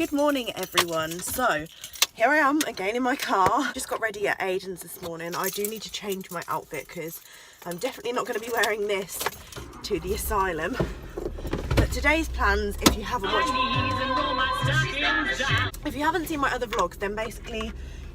Good morning everyone. So here I am again in my car. Just got ready at Aidan's this morning. I do need to change my outfit because I'm definitely not going to be wearing this to the asylum. But today's plans, if you haven't seen my other vlogs, then basically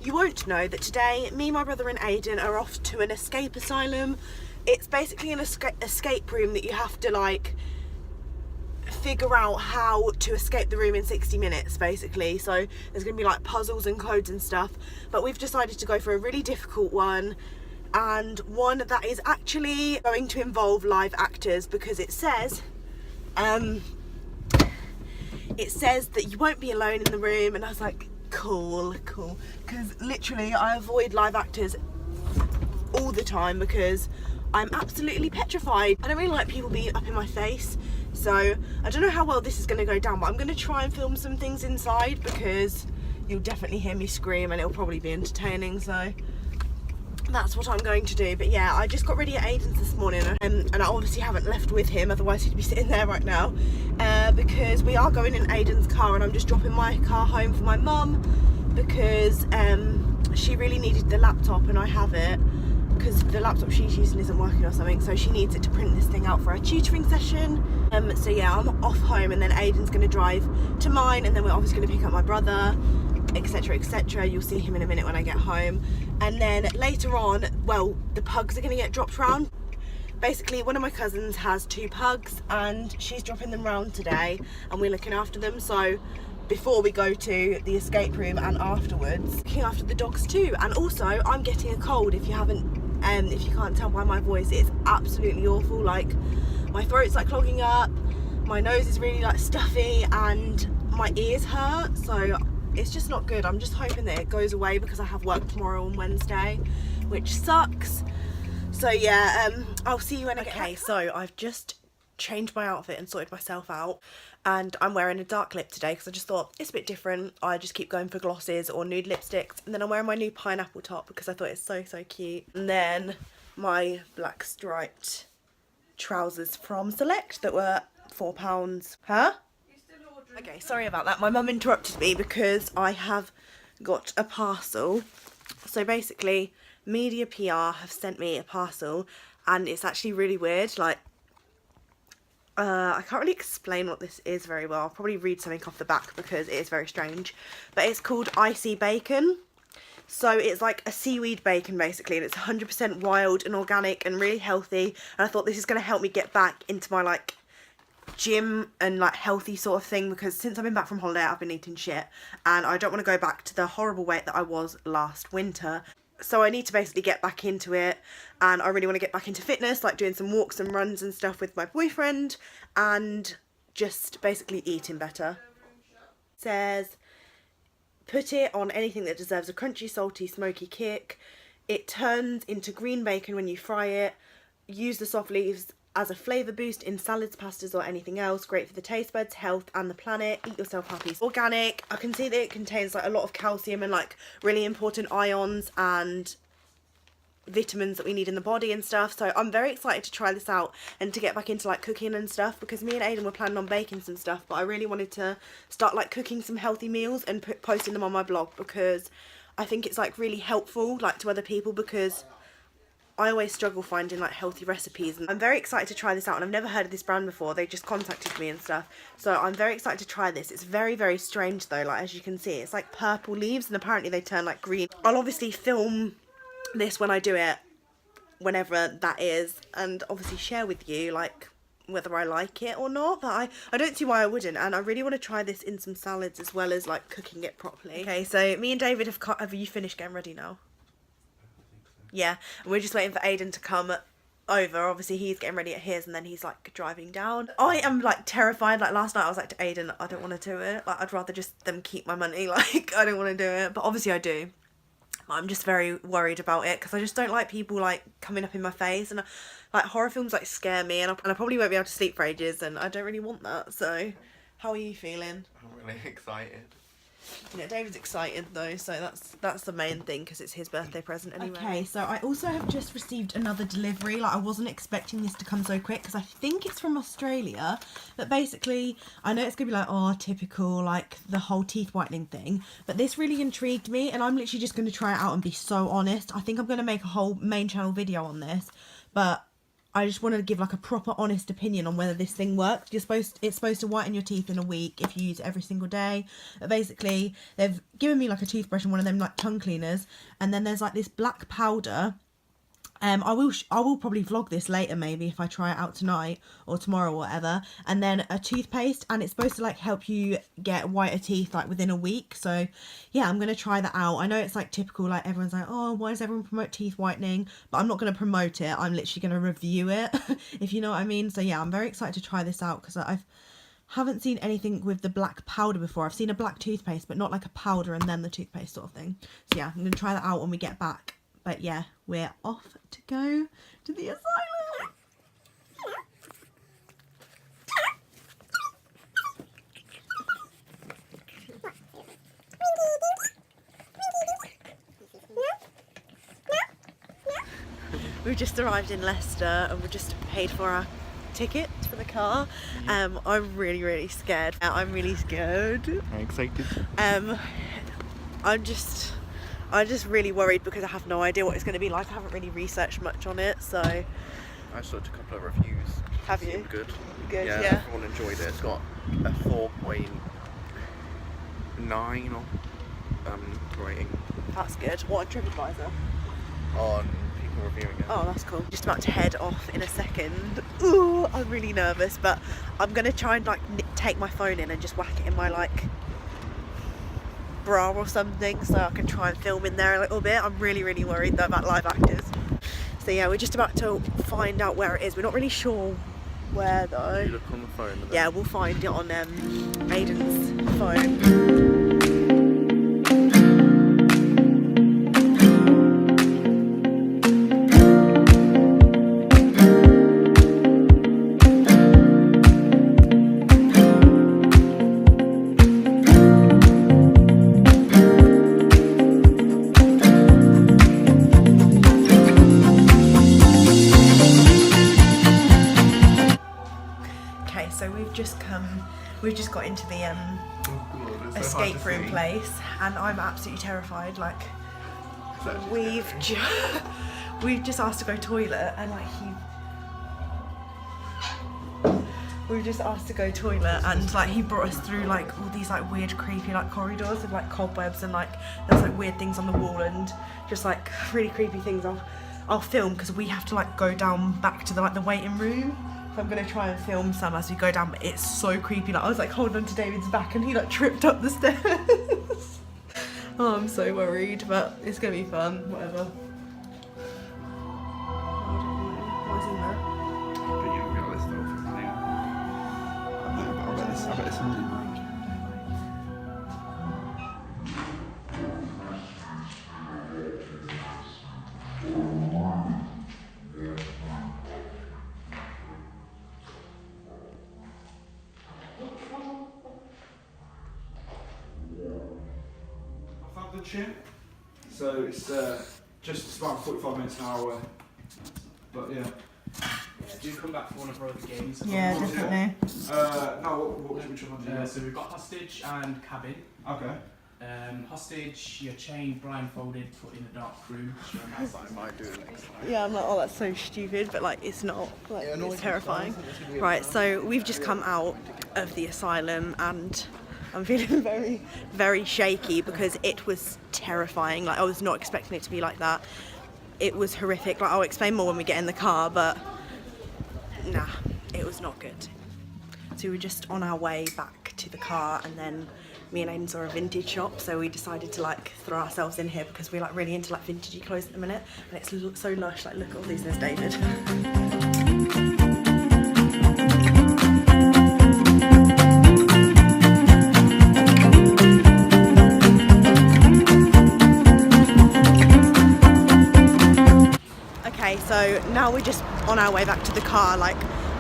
you won't know that today me, my brother and Aidan are off to an escape asylum. It's basically an escape room that you have to like figure out how to escape the room in 60 minutes basically. So there's gonna be like puzzles and codes and stuff, but we've decided to go for a really difficult one, and one that is actually going to involve live actors, because it says that you won't be alone in the room. And I was like, cool, because literally I avoid live actors all the time because I'm absolutely petrified. I don't really like people being up in my face, so I don't know how well this is going to go down, but I'm going to try and film some things inside because you'll definitely hear me scream and it'll probably be entertaining, so that's what I'm going to do. But yeah, I just got ready at Aidan's this morning, and I obviously haven't left with him, otherwise he'd be sitting there right now, because we are going in Aidan's car, and I'm just dropping my car home for my mum because she really needed the laptop and I have it, because the laptop she's using isn't working or something, so she needs it to print this thing out for a tutoring session. So yeah, I'm off home, and then Aidan's going to drive to mine, and then we're obviously going to pick up my brother, etc, etc. You'll see him in a minute when I get home. And then later on, well, the pugs are going to get dropped round. Basically, one of my cousins has 2 pugs and she's dropping them round today, and we're looking after them. So before we go to the escape room and afterwards, looking after the dogs too. And also, I'm getting a cold. If you can't tell by my voice, it's absolutely awful. Like, my throat's like clogging up, my nose is really like stuffy, and my ears hurt, so it's just not good. I'm just hoping that it goes away because I have work tomorrow on Wednesday, which sucks. So yeah, I'll see you when I get home. Okay, so I've just changed my outfit and sorted myself out, and I'm wearing a dark lip today because I just thought it's a bit different. I just keep going for glosses or nude lipsticks, and then I'm wearing my new pineapple top because I thought it's so cute, and then my black striped trousers from Select that were £4. Huh? Okay, sorry about that. My mum interrupted me because I have got a parcel. So basically, Media PR have sent me a parcel, and it's actually really weird. Like, I can't really explain what this is very well. I'll probably read something off the back because it is very strange. But it's called Icy Bacon. So it's like a seaweed bacon basically, and it's 100% wild and organic and really healthy. And I thought this is going to help me get back into my like gym and like healthy sort of thing, because since I've been back from holiday I've been eating shit and I don't want to go back to the horrible weight that I was last winter. So I need to basically get back into it, and I really want to get back into fitness, like doing some walks and runs and stuff with my boyfriend, and just basically eating better. It says, put it on anything that deserves a crunchy, salty, smoky kick. It turns into green bacon when you fry it. Use the soft leaves as a flavour boost in salads, pastas or anything else. Great for the taste buds, health and the planet. Eat yourself happy. It's organic. I can see that it contains like a lot of calcium and like really important ions and vitamins that we need in the body and stuff. So I'm very excited to try this out and to get back into like cooking and stuff, because me and Aidan were planning on baking some stuff, but I really wanted to start like cooking some healthy meals and posting them on my blog, because I think it's like really helpful like to other people, because I always struggle finding like healthy recipes, and I'm very excited to try this out, and I've never heard of this brand before. They just contacted me and stuff, so I'm very excited to try this. It's very strange though, like as you can see it's like purple leaves and apparently they turn like green. I'll obviously film this when I do it, whenever that is, and obviously share with you like whether I like it or not, but I don't see why I wouldn't, and I really want to try this in some salads as well as like cooking it properly. Okay, so me and David have you finished getting ready now? Yeah, and we're just waiting for Aidan to come over. Obviously he's getting ready at his, and then he's like driving down. I am like terrified. Like last night I was like to Aidan, I don't want to do it. Like I'd rather just them keep my money. Like I don't want to do it, but obviously I do. I'm just very worried about it because I just don't like people like coming up in my face, and like horror films like scare me, and I probably won't be able to sleep for ages, and I don't really want that. So how are you feeling? I'm really excited. You know, David's excited though, so that's the main thing because it's his birthday present anyway. Okay, so I also have just received another delivery. Like, I wasn't expecting this to come so quick because I think it's from Australia. But basically, I know it's gonna be like, oh, typical, like the whole teeth whitening thing. But this really intrigued me, and I'm literally just gonna try it out and be so honest. I think I'm gonna make a whole main channel video on this, but I just wanted to give like a proper honest opinion on whether this thing works. It's supposed to whiten your teeth in a week if you use it every single day. But basically, they've given me like a toothbrush and one of them like tongue cleaners, and then there's like this black powder. I will probably vlog this later maybe if I try it out tonight or tomorrow or whatever, and then a toothpaste, and it's supposed to like help you get whiter teeth like within a week. So yeah, I'm gonna try that out. I know it's like typical, like everyone's like, oh, why does everyone promote teeth whitening? But I'm not gonna promote it, I'm literally gonna review it if you know what I mean. So yeah, I'm very excited to try this out because I haven't seen anything with the black powder before. I've seen a black toothpaste but not like a powder and then the toothpaste sort of thing. So yeah, I'm gonna try that out when we get back. But yeah, we're off to go to the asylum. We've just arrived in Leicester and we've just paid for our ticket for the car. I'm really scared. I'm really scared. I'm excited. I'm just really worried because I have no idea what it's going to be like. I haven't really researched much on it, so. I saw a couple of reviews. Have you? Seemed good. Good, yeah. yeah. Everyone enjoyed it. It's got a 4.9 rating. That's good. What, on TripAdvisor? On people reviewing it. Oh, that's cool. Just about to head off in a second. Ooh, I'm really nervous, but I'm going to try and like take my phone in and just whack it in my like bra or something so I can try and film in there a little bit. I'm really worried though about live actors. So yeah, we're just about to find out where it is. We're not really sure where though. You look on the phone. Yeah, we'll find it on Aidan's phone. We've just got into the escape room place, and I'm absolutely terrified. Like, we've just asked to go toilet, and like we've just asked to go toilet, and like he brought us through like all these like weird, creepy like corridors with like cobwebs, and like there's like weird things on the wall, and just like really creepy things. I'll film because we have to like go down back to the like the waiting room. So I'm gonna try and film some as we go down, but it's so creepy. Like I was like holding on to David's back and he like tripped up the stairs. Oh, I'm so worried, but it's gonna be fun, whatever. What's in there? But you got this though from here. I bet it's something. The chin, so it's just about 45 minutes an hour away. But yeah. Do come back for one of our other games. Yeah, definitely. No, which one do you So we've got hostage and cabin. Okay. Hostage, you're chained, blindfolded, put in a dark room. That's like my doing next time. Yeah, I'm like, oh, that's so stupid, but like it's not. Like, it's terrifying. Right, so we've just come out of the asylum and I'm feeling very shaky because it was terrifying. Like I was not expecting it to be like that. It was horrific. Like I'll explain more when we get in the car, but nah, it was not good. So we were just on our way back to the car, and then me and Aidan saw a vintage shop, so we decided to like throw ourselves in here because we're like really into like vintagey clothes at the minute, and it's so lush. Like look at all these, there's David. Okay, so now we're just on our way back to the car. Like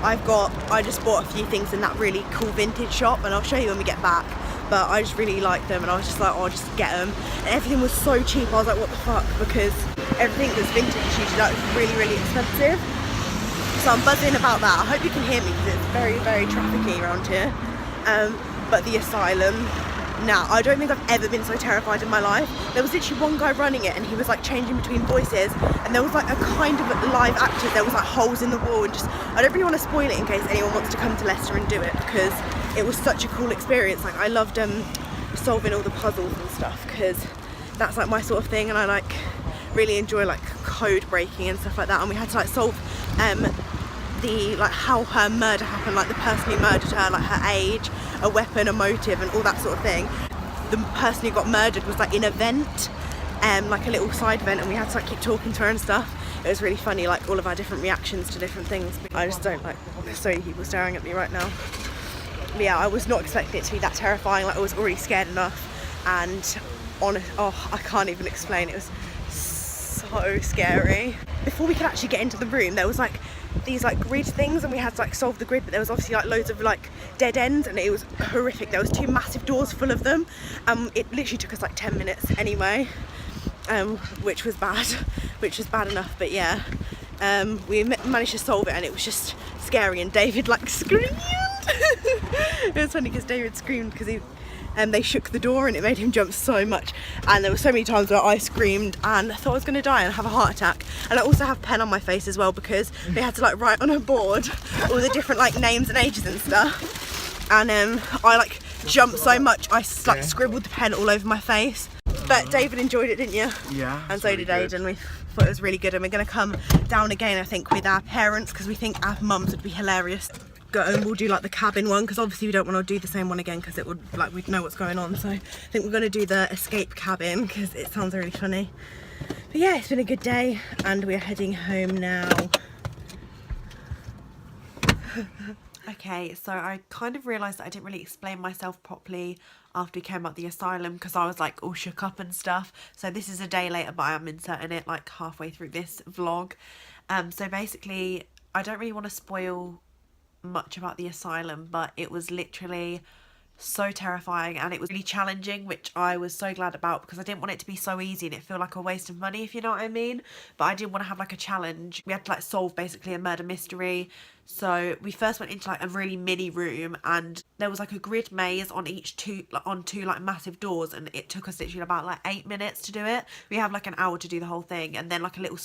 I just bought a few things in that really cool vintage shop, and I'll show you when we get back. but I just really liked them, and I was just like, oh, I'll just get them. And everything was so cheap. I was like, what the fuck, because everything that's vintage usually like really, really expensive. So I'm buzzing about that. I hope you can hear me because it's very, very trafficy around here. But the asylum, now, I don't think I've ever been so terrified in my life. There was literally one guy running it, and he was like changing between voices, and there was like a kind of live actor. There was like holes in the wall, and just, I don't really want to spoil it in case anyone wants to come to Leicester and do it, because it was such a cool experience. Like, I loved solving all the puzzles and stuff, because that's like my sort of thing, and I like really enjoy like code breaking and stuff like that. And we had to like solve the like how her murder happened, like the person who murdered her, like her age, a weapon, a motive, and all that sort of thing. The person who got murdered was like in a vent, like a little side vent, and we had to like keep talking to her and stuff. It was really funny, like all of our different reactions to different things. I just don't like, there's so many people staring at me right now. But yeah, I was not expecting it to be that terrifying. Like, I was already scared enough, and I can't even explain. It was so scary. Before we could actually get into the room, there was like these like grid things, and we had to like solve the grid, but there was obviously like loads of like dead ends, and it was horrific. There was 2 massive doors full of them. It literally took us like 10 minutes anyway, which was bad enough. But yeah, we managed to solve it, and it was just scary, and David like screamed. It was funny because David screamed because they shook the door, and it made him jump so much. And there were so many times where I screamed and I thought I was going to die and have a heart attack. And I also have pen on my face as well, because they had to like write on a board all the different like names and ages and stuff. And I like jumped so much, I like scribbled the pen all over my face. But David enjoyed it, didn't you? Yeah. And so did Aidan. We thought it was really good, and we're going to come down again, I think, with our parents, because we think our mums would be hilarious. And we'll do like the cabin one, because obviously we don't want to do the same one again, because it would like, we'd know what's going on. So I think we're going to do the escape cabin, because it sounds really funny. But yeah, it's been a good day, and we're heading home now. Okay, so I kind of realised that I didn't really explain myself properly after we came out the asylum, because I was like all shook up and stuff. So this is a day later, but I am inserting it like halfway through this vlog. So basically, I don't really want to spoil much about the asylum, but it was literally so terrifying, and it was really challenging, which I was so glad about, because I didn't want it to be so easy and it feel like a waste of money, if you know what I mean. But I did want to have like a challenge. We had to like solve basically a murder mystery. So we first went into like a really mini room, and there was like a grid maze on two like massive doors, and it took us literally about like 8 minutes to do it. We have like an hour to do the whole thing, and then like a little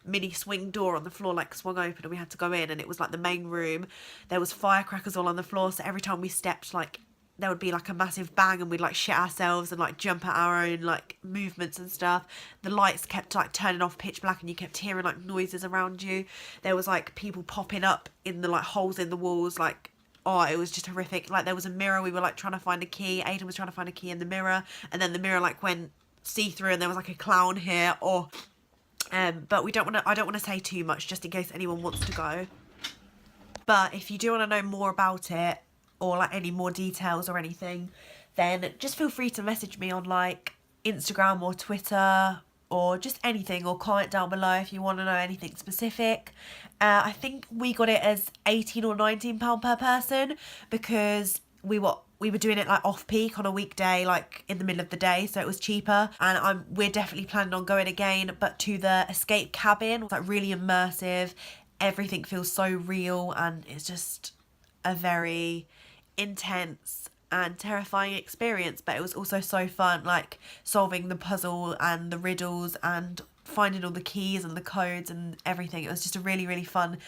mini swing door on the floor like swung open, and we had to go in, and it was like the main room. There was firecrackers all on the floor, so every time we stepped, like there would be like a massive bang, and we'd like shit ourselves and like jump at our own like movements and stuff. The lights kept like turning off pitch black, and you kept hearing like noises around you. There was like people popping up in the like holes in the walls, like, oh, it was just horrific. Like there was a mirror, we were like trying to find a key. Aidan was trying to find a key in the mirror, and then the mirror like went see-through, and there was like a clown here. Or but I don't want to say too much, just in case anyone wants to go. But if you do want to know more about it, or like any more details or anything, then just feel free to message me on like Instagram or Twitter, or just anything, or comment down below if you want to know anything specific. I think we got it as £18 or £19 per person, because we were doing it like off peak on a weekday, like in the middle of the day, so it was cheaper. And we're definitely planning on going again, but to the escape cabin. It's like really immersive, everything feels so real, and it's just a very intense and terrifying experience. But it was also so fun, like solving the puzzle and the riddles and finding all the keys and the codes and everything. It was just a really, really fun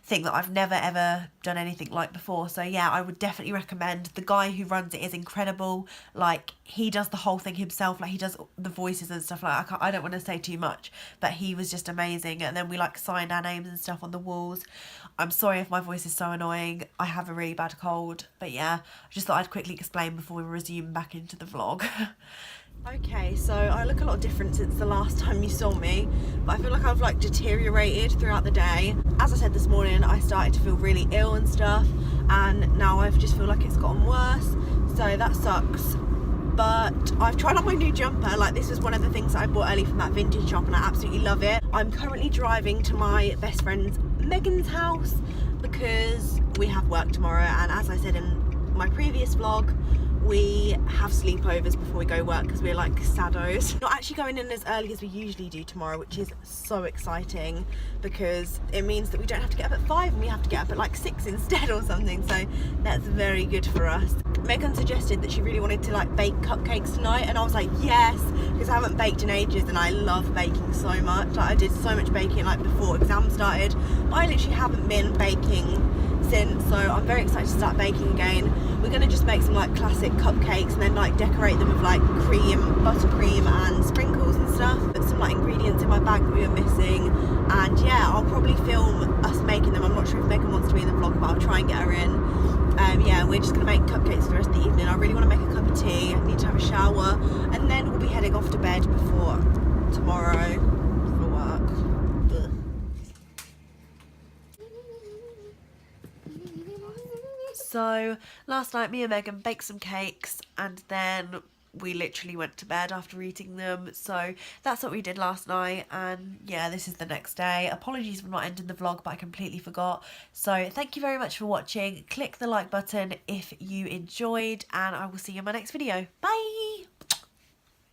thing that I've never ever done anything like before. So yeah, I would definitely recommend. The guy who runs it is incredible. Like, he does the whole thing himself, like he does the voices and stuff. Like, I don't want to say too much, but he was just amazing. And then we like signed our names and stuff on the walls. I'm sorry if my voice is so annoying, I have a really bad cold. But yeah, I just thought I'd quickly explain before we resume back into the vlog. Okay, so I look a lot different since the last time you saw me, but I feel like I've like deteriorated throughout the day. As I said this morning, I started to feel really ill and stuff, and now I just feel like it's gotten worse, so that sucks. But I've tried on my new jumper. Like, this was one of the things that I bought early from that vintage shop, and I absolutely love it. I'm currently driving to my best friend's Megan's house because we have work tomorrow, and as I said in my previous vlog, we have sleepovers before we go work because we're like saddos. Not actually going in as early as we usually do tomorrow, which is so exciting because it means that we don't have to get up at 5 and we have to get up at like 6 instead or something, so that's very good for us. Megan suggested that she really wanted to like bake cupcakes tonight, and I was like yes, because I haven't baked in ages and I love baking so much. Like I did so much baking like before exams started, but I literally haven't been baking since, so I'm very excited to start baking again. We're going to just make some like classic cupcakes and then like decorate them with like cream, buttercream and sprinkles and stuff. Put some like ingredients in my bag that we were missing, and yeah, I'll probably film us making them. I'm not sure if Megan wants to be in the vlog, but I'll try and get her in. Yeah, we're just going to make cupcakes for the rest of the evening. I really want to make a cup of tea, I need to have a shower, and then we'll be heading off to bed before tomorrow for work. Ugh. So last night me and Megan baked some cakes and then we literally went to bed after eating them. So that's what we did last night, and yeah, this is the next day. Apologies for not ending the vlog, but I completely forgot. So thank you very much for watching. Click the like button if you enjoyed, and I will see you in my next video. Bye!